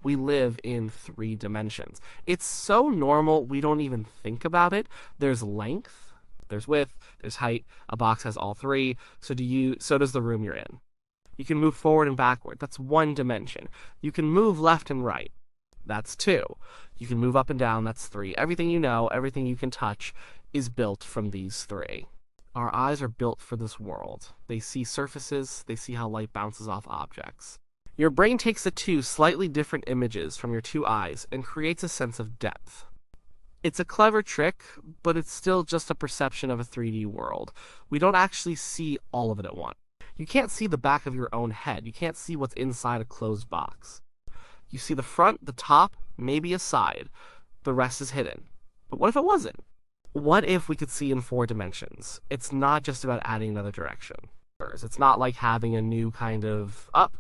We live in 3 dimensions. It's so normal we don't even think about it. There's length, there's width, there's height. A box has all three. So does the room you're in. You can move forward and backward. That's 1 dimension. You can move left and right. That's 2. You can move up and down. That's 3. Everything you know, everything you can touch is built from these 3. Our eyes are built for this world. They see surfaces, they see how light bounces off objects. Your brain takes the 2 slightly different images from your 2 eyes and creates a sense of depth. It's a clever trick, but it's still just a perception of a 3D world. We don't actually see all of it at once. You can't see the back of your own head. You can't see what's inside a closed box. You see the front, the top, maybe a side. The rest is hidden. But what if it wasn't? What if we could see in 4 dimensions? It's not just about adding another direction. It's not like having a new kind of up.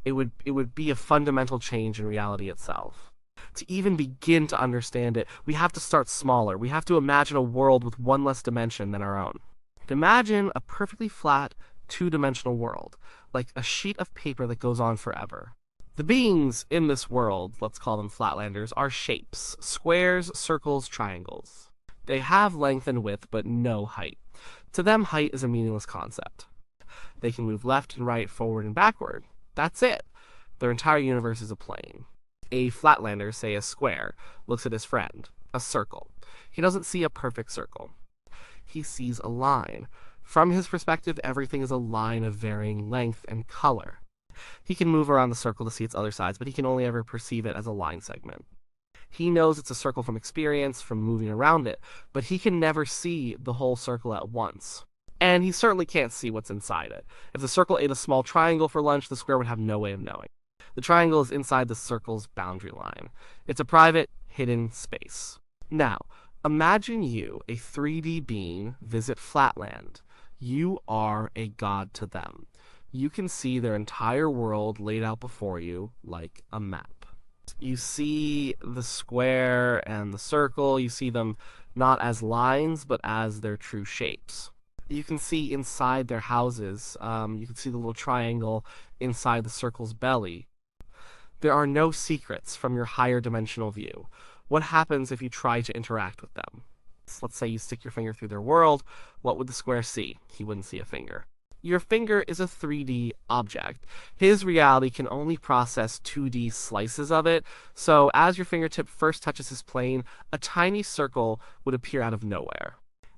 It would be a fundamental change in reality itself. To even begin to understand it, we have to start smaller. We have to imagine a world with 1 less dimension than our own. Imagine a perfectly flat, 2-dimensional world, like a sheet of paper that goes on forever. The beings in this world, let's call them Flatlanders, are shapes: squares, circles, triangles. They have length and width, but no height. To them, height is a meaningless concept. They can move left and right, forward and backward. That's it. Their entire universe is a plane. A Flatlander, say a square, looks at his friend, a circle. He doesn't see a perfect circle. He sees a line. From his perspective, everything is a line of varying length and color. He can move around the circle to see its other sides, but he can only ever perceive it as a line segment. He knows it's a circle from experience, from moving around it, but he can never see the whole circle at once. And he certainly can't see what's inside it. If the circle ate a small triangle for lunch, the square would have no way of knowing. The triangle is inside the circle's boundary line. It's a private, hidden space. Now, imagine you, a 3D being, visit Flatland. You are a god to them. You can see their entire world laid out before you like a map. You see the square and the circle. You see them not as lines, but as their true shapes. You can see inside their houses. You can see the little triangle inside the circle's belly. There are no secrets from your higher dimensional view. What happens if you try to interact with them? Let's say you stick your finger through their world. What would the square see? He wouldn't see a finger. Your finger is a 3D object. His reality can only process 2D slices of it, so as your fingertip first touches his plane, a tiny circle would appear out of nowhere.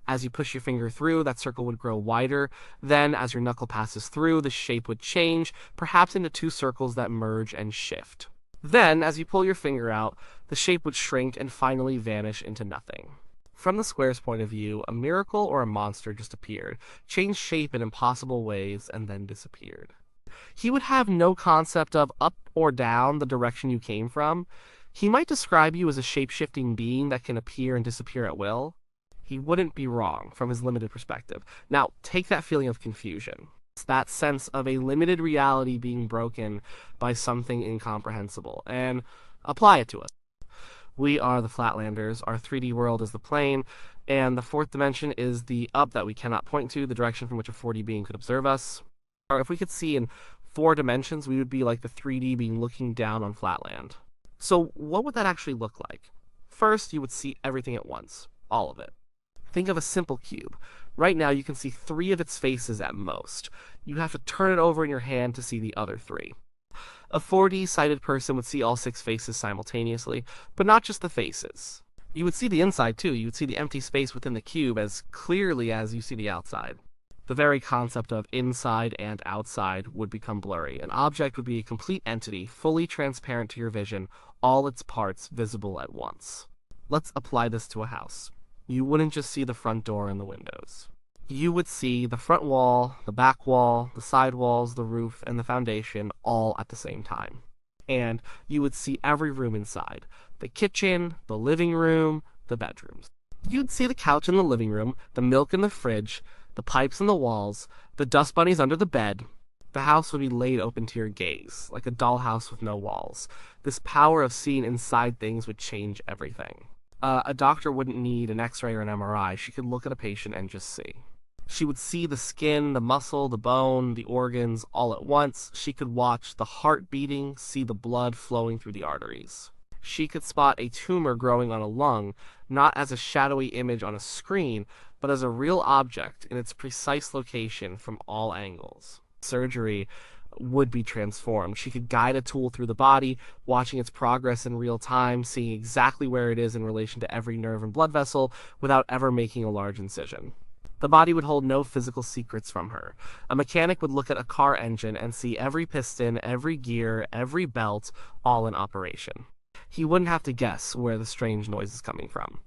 As you push your finger through, that circle would grow wider. Then, as your knuckle passes through, the shape would change, perhaps into 2 circles that merge and shift. Then, as you pull your finger out, the shape would shrink and finally vanish into nothing. From the square's point of view, a miracle or a monster just appeared, changed shape in impossible ways, and then disappeared. He would have no concept of up or down the direction you came from. He might describe you as a shape-shifting being that can appear and disappear at will. He wouldn't be wrong from his limited perspective. Now, take that feeling of confusion. It's that sense of a limited reality being broken by something incomprehensible, and apply it to us. We are the Flatlanders, our 3D world is the plane, and the 4th dimension is the up that we cannot point to, the direction from which a 4D being could observe us. Or if we could see in 4 dimensions, we would be like the 3D being looking down on Flatland. So what would that actually look like? First, you would see everything at once, all of it. Think of a simple cube. Right now, you can see 3 of its faces at most. You have to turn it over in your hand to see the other 3. A 4D-sighted person would see all 6 faces simultaneously, but not just the faces. You would see the inside, too. You would see the empty space within the cube as clearly as you see the outside. The very concept of inside and outside would become blurry. An object would be a complete entity, fully transparent to your vision, all its parts visible at once. Let's apply this to a house. You wouldn't just see the front door and the windows. You would see the front wall, the back wall, the side walls, the roof, and the foundation all at the same time. And you would see every room inside. The kitchen, the living room, the bedrooms. You'd see the couch in the living room, the milk in the fridge, the pipes in the walls, the dust bunnies under the bed. The house would be laid open to your gaze, like a dollhouse with no walls. This power of seeing inside things would change everything. A doctor wouldn't need an X-ray or an MRI. She could look at a patient and just see. She would see the skin, the muscle, the bone, the organs all at once. She could watch the heart beating, see the blood flowing through the arteries. She could spot a tumor growing on a lung, not as a shadowy image on a screen, but as a real object in its precise location from all angles. Surgery would be transformed. She could guide a tool through the body, watching its progress in real time, seeing exactly where it is in relation to every nerve and blood vessel without ever making a large incision. The body would hold no physical secrets from her. A mechanic would look at a car engine and see every piston, every gear, every belt, all in operation. He wouldn't have to guess where the strange noise is coming from.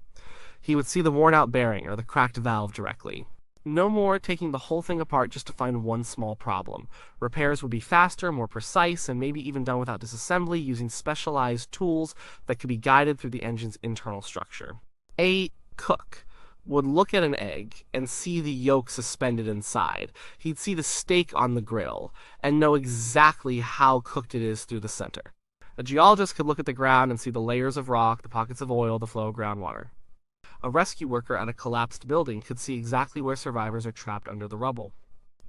He would see the worn-out bearing or the cracked valve directly. No more taking the whole thing apart just to find one small problem. Repairs would be faster, more precise, and maybe even done without disassembly using specialized tools that could be guided through the engine's internal structure. A cook would look at an egg and see the yolk suspended inside. He'd see the steak on the grill and know exactly how cooked it is through the center. A geologist could look at the ground and see the layers of rock, the pockets of oil, the flow of groundwater. A rescue worker at a collapsed building could see exactly where survivors are trapped under the rubble.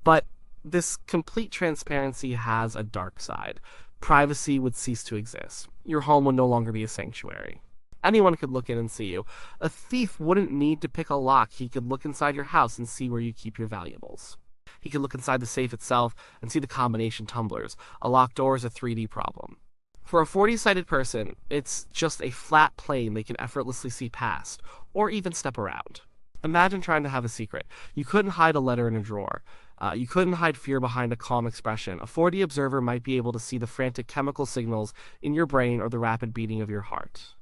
But this complete transparency has a dark side. Privacy would cease to exist. Your home would no longer be a sanctuary. Anyone could look in and see you. A thief wouldn't need to pick a lock. He could look inside your house and see where you keep your valuables. He could look inside the safe itself and see the combination tumblers. A locked door is a 3D problem. For a 40-sighted person, it's just a flat plane they can effortlessly see past, or even step around. Imagine trying to have a secret. You couldn't hide a letter in a drawer. You couldn't hide fear behind a calm expression. A 4D observer might be able to see the frantic chemical signals in your brain or the rapid beating of your heart.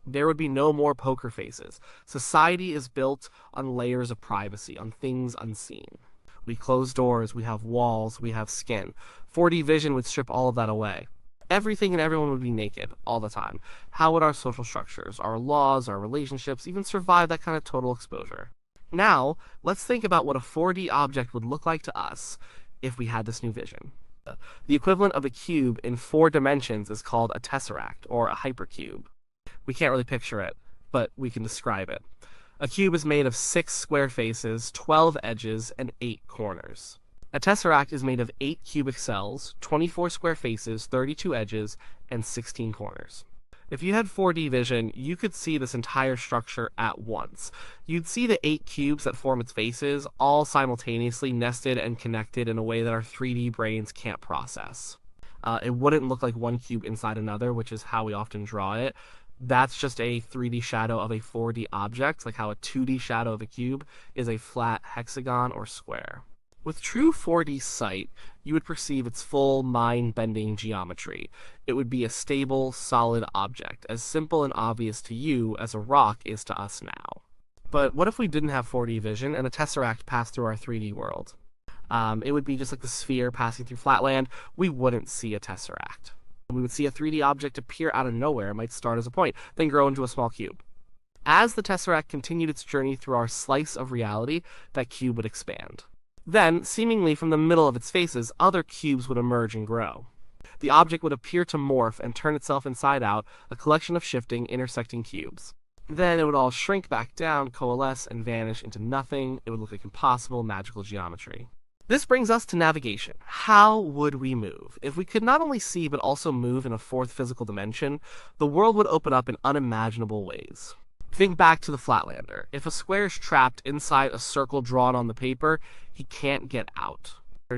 There would be no more poker faces. Society is built on layers of privacy, on things unseen. We close doors, we have walls, we have skin. 4D vision would strip all of that away. Everything and everyone would be naked all the time. How would our social structures, our laws, our relationships even survive that kind of total exposure? Now, let's think about what a 4D object would look like to us if we had this new vision. The equivalent of a cube in 4 dimensions is called a tesseract, or a hypercube. We can't really picture it, but we can describe it. A cube is made of 6 square faces, 12 edges, and 8 corners. A tesseract is made of 8 cubic cells, 24 square faces, 32 edges, and 16 corners. If you had 4D vision, you could see this entire structure at once. You'd see the 8 cubes that form its faces, all simultaneously nested and connected in a way that our 3D brains can't process. It wouldn't look like one cube inside another, which is how we often draw it. That's just a 3D shadow of a 4D object, like how a 2D shadow of a cube is a flat hexagon or square. With true 4D sight, you would perceive its full mind-bending geometry. It would be a stable, solid object, as simple and obvious to you as a rock is to us now. But what if we didn't have 4D vision and a tesseract passed through our 3D world? It would be just like the sphere passing through Flatland. We wouldn't see a tesseract. We would see a 3D object appear out of nowhere. It might start as a point, then grow into a small cube. As the tesseract continued its journey through our slice of reality, that cube would expand. Then, seemingly from the middle of its faces, other cubes would emerge and grow. The object would appear to morph and turn itself inside out, a collection of shifting, intersecting cubes. Then it would all shrink back down, coalesce, and vanish into nothing. It would look like impossible, magical geometry. This brings us to navigation. How would we move? If we could not only see but also move in a 4th physical dimension, the world would open up in unimaginable ways. Think back to the Flatlander. If a square is trapped inside a circle drawn on the paper, he can't get out.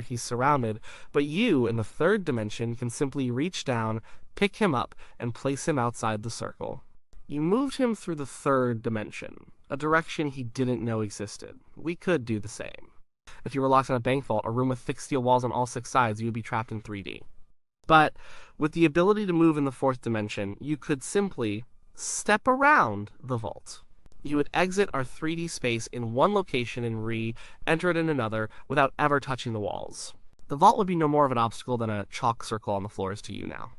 He's surrounded, but you, in the 3rd dimension, can simply reach down, pick him up, and place him outside the circle. You moved him through the 3rd dimension, a direction he didn't know existed. We could do the same. If you were locked in a bank vault, a room with thick steel walls on all 6 sides, you would be trapped in 3D. But with the ability to move in the 4th dimension, you could simply step around the vault. You would exit our 3D space in one location and re-enter it in another without ever touching the walls. The vault would be no more of an obstacle than a chalk circle on the floors to you now.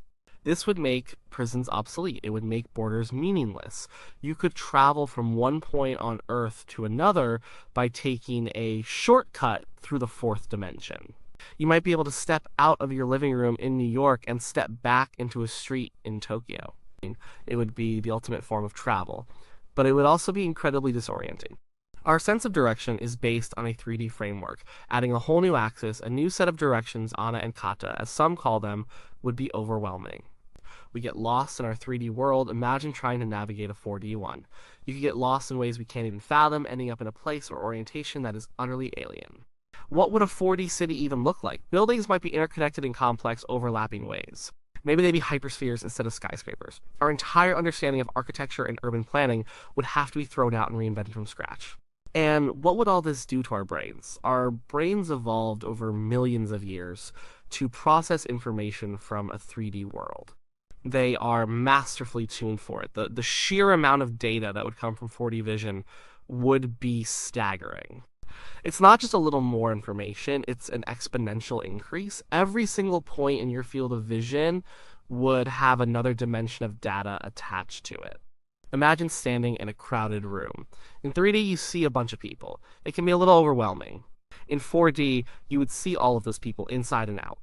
This would make prisons obsolete. It would make borders meaningless. You could travel from one point on Earth to another by taking a shortcut through the 4th dimension. You might be able to step out of your living room in New York and step back into a street in Tokyo. It would be the ultimate form of travel, but it would also be incredibly disorienting. Our sense of direction is based on a 3D framework. Adding a whole new axis, a new set of directions, ana and kata, as some call them, would be overwhelming. We get lost in our 3D world. Imagine trying to navigate a 4D one. You could get lost in ways we can't even fathom, ending up in a place or orientation that is utterly alien. What would a 4D city even look like? Buildings might be interconnected in complex, overlapping ways. Maybe they'd be hyperspheres instead of skyscrapers. Our entire understanding of architecture and urban planning would have to be thrown out and reinvented from scratch. And what would all this do to our brains? Our brains evolved over millions of years to process information from a 3D world. They are masterfully tuned for it. The sheer amount of data that would come from 4D vision would be staggering. It's not just a little more information, it's an exponential increase. Every single point in your field of vision would have another dimension of data attached to it. Imagine standing in a crowded room. In 3D, you see a bunch of people. It can be a little overwhelming. In 4D, you would see all of those people inside and out.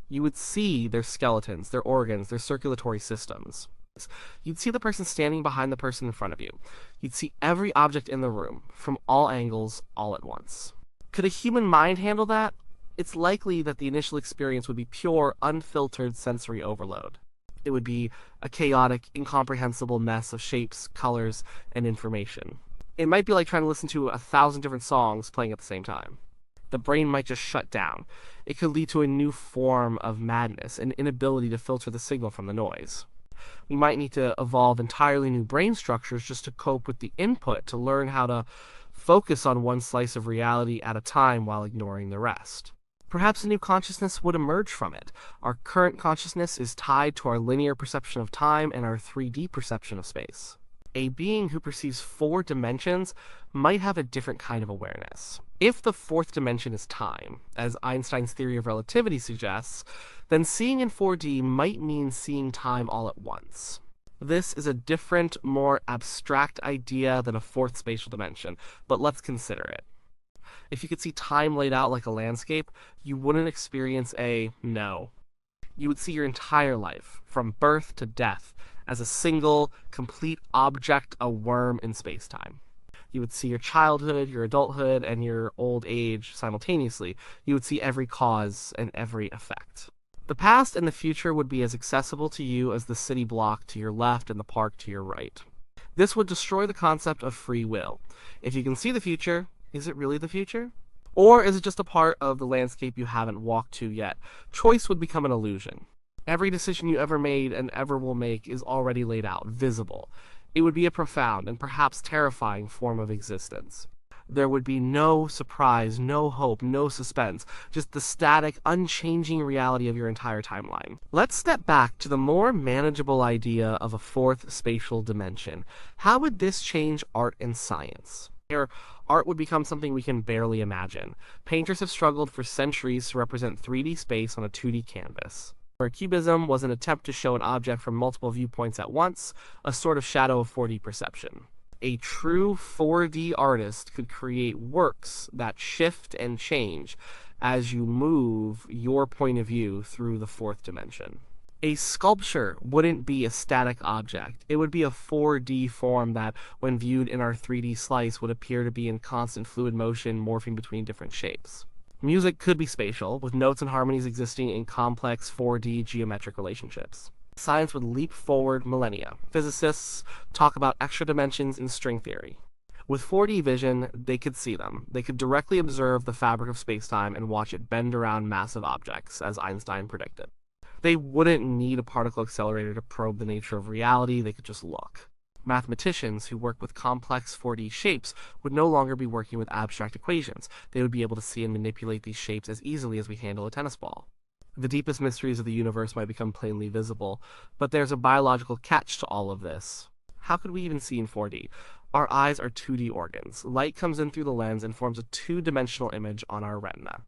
You would see their skeletons, their organs, their circulatory systems. You'd see the person standing behind the person in front of you. You'd see every object in the room, from all angles, all at once. Could a human mind handle that? It's likely that the initial experience would be pure, unfiltered sensory overload. It would be a chaotic, incomprehensible mess of shapes, colors, and information. It might be like trying to listen to 1,000 different songs playing at the same time. The brain might just shut down. It could lead to a new form of madness, an inability to filter the signal from the noise. We might need to evolve entirely new brain structures just to cope with the input, to learn how to focus on one slice of reality at a time while ignoring the rest. Perhaps a new consciousness would emerge from it. Our current consciousness is tied to our linear perception of time and our 3D perception of space. A being who perceives 4 dimensions might have a different kind of awareness. If the 4th dimension is time, as Einstein's theory of relativity suggests, then seeing in 4D might mean seeing time all at once. This is a different, more abstract idea than a 4th spatial dimension, but let's consider it. If you could see time laid out like a landscape, you wouldn't experience a no. You would see your entire life, from birth to death, as a single, complete object, a worm in space-time. You would see your childhood, your adulthood, and your old age simultaneously. You would see every cause and every effect. The past and the future would be as accessible to you as the city block to your left and the park to your right. This would destroy the concept of free will. If you can see the future, is it really the future? Or is it just a part of the landscape you haven't walked to yet? Choice would become an illusion. Every decision you ever made and ever will make is already laid out, visible. It would be a profound and perhaps terrifying form of existence. There would be no surprise, no hope, no suspense, just the static, unchanging reality of your entire timeline. Let's step back to the more manageable idea of a 4th spatial dimension. How would this change art and science? Here, art would become something we can barely imagine. Painters have struggled for centuries to represent 3D space on a 2D canvas. Where Cubism was an attempt to show an object from multiple viewpoints at once, a sort of shadow of 4D perception. A true 4D artist could create works that shift and change as you move your point of view through the 4th dimension. A sculpture wouldn't be a static object. It would be a 4D form that, when viewed in our 3D slice, would appear to be in constant fluid motion, morphing between different shapes. Music could be spatial, with notes and harmonies existing in complex 4D geometric relationships. Science would leap forward millennia. Physicists talk about extra dimensions in string theory. With 4D vision, they could see them. They could directly observe the fabric of spacetime and watch it bend around massive objects, as Einstein predicted. They wouldn't need a particle accelerator to probe the nature of reality, they could just look. Mathematicians who work with complex 4D shapes would no longer be working with abstract equations. They would be able to see and manipulate these shapes as easily as we handle a tennis ball. The deepest mysteries of the universe might become plainly visible, but there's a biological catch to all of this. How could we even see in 4D? Our eyes are 2D organs. Light comes in through the lens and forms a 2-dimensional image on our retina.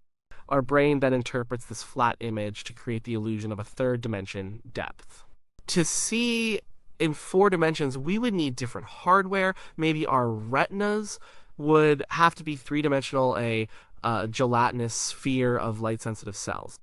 Our brain then interprets this flat image to create the illusion of a 3rd dimension, depth. To see in 4 dimensions, we would need different hardware. Maybe our retinas would have to be 3-dimensional, a gelatinous sphere of light-sensitive cells.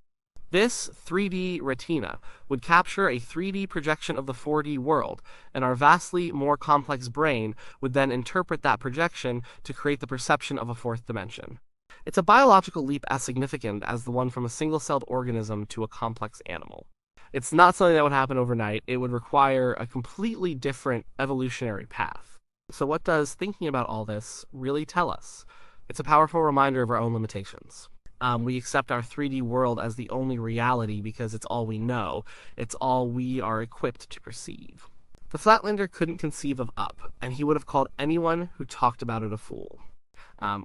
This 3D retina would capture a 3D projection of the 4D world, and our vastly more complex brain would then interpret that projection to create the perception of a fourth dimension. It's a biological leap as significant as the one from a single-celled organism to a complex animal. It's not something that would happen overnight. It would require a completely different evolutionary path. So what does thinking about all this really tell us? It's a powerful reminder of our own limitations. We accept our 3D world as the only reality because it's all we know. It's all we are equipped to perceive. The Flatlander couldn't conceive of up, and he would have called anyone who talked about it a fool.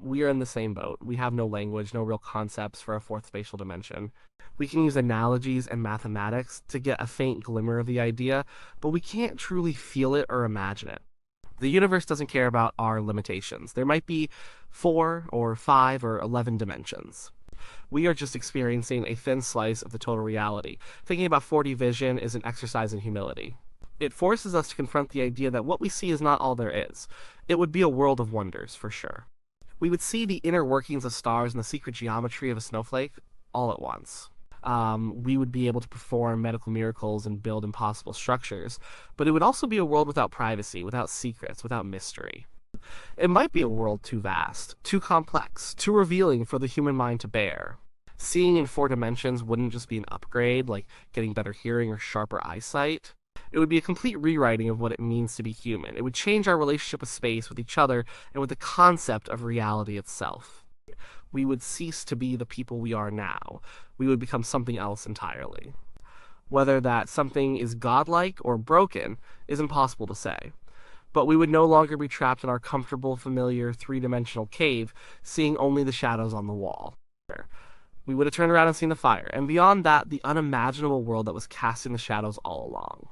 We are in the same boat. We have no language, no real concepts for a fourth spatial dimension. We can use analogies and mathematics to get a faint glimmer of the idea, but we can't truly feel it or imagine it. The universe doesn't care about our limitations. There might be 4 or 5 or 11 dimensions. We are just experiencing a thin slice of the total reality. Thinking about 4D vision is an exercise in humility. It forces us to confront the idea that what we see is not all there is. It would be a world of wonders, for sure. We would see the inner workings of stars and the secret geometry of a snowflake all at once. We would be able to perform medical miracles and build impossible structures, but it would also be a world without privacy, without secrets, without mystery. It might be a world too vast, too complex, too revealing for the human mind to bear. Seeing in 4 dimensions wouldn't just be an upgrade, like getting better hearing or sharper eyesight. It would be a complete rewriting of what it means to be human. It would change our relationship with space, with each other, and with the concept of reality itself. We would cease to be the people we are now. We would become something else entirely. Whether that something is godlike or broken is impossible to say. But we would no longer be trapped in our comfortable, familiar, 3-dimensional cave, seeing only the shadows on the wall. We would have turned around and seen the fire, and beyond that, the unimaginable world that was casting the shadows all along.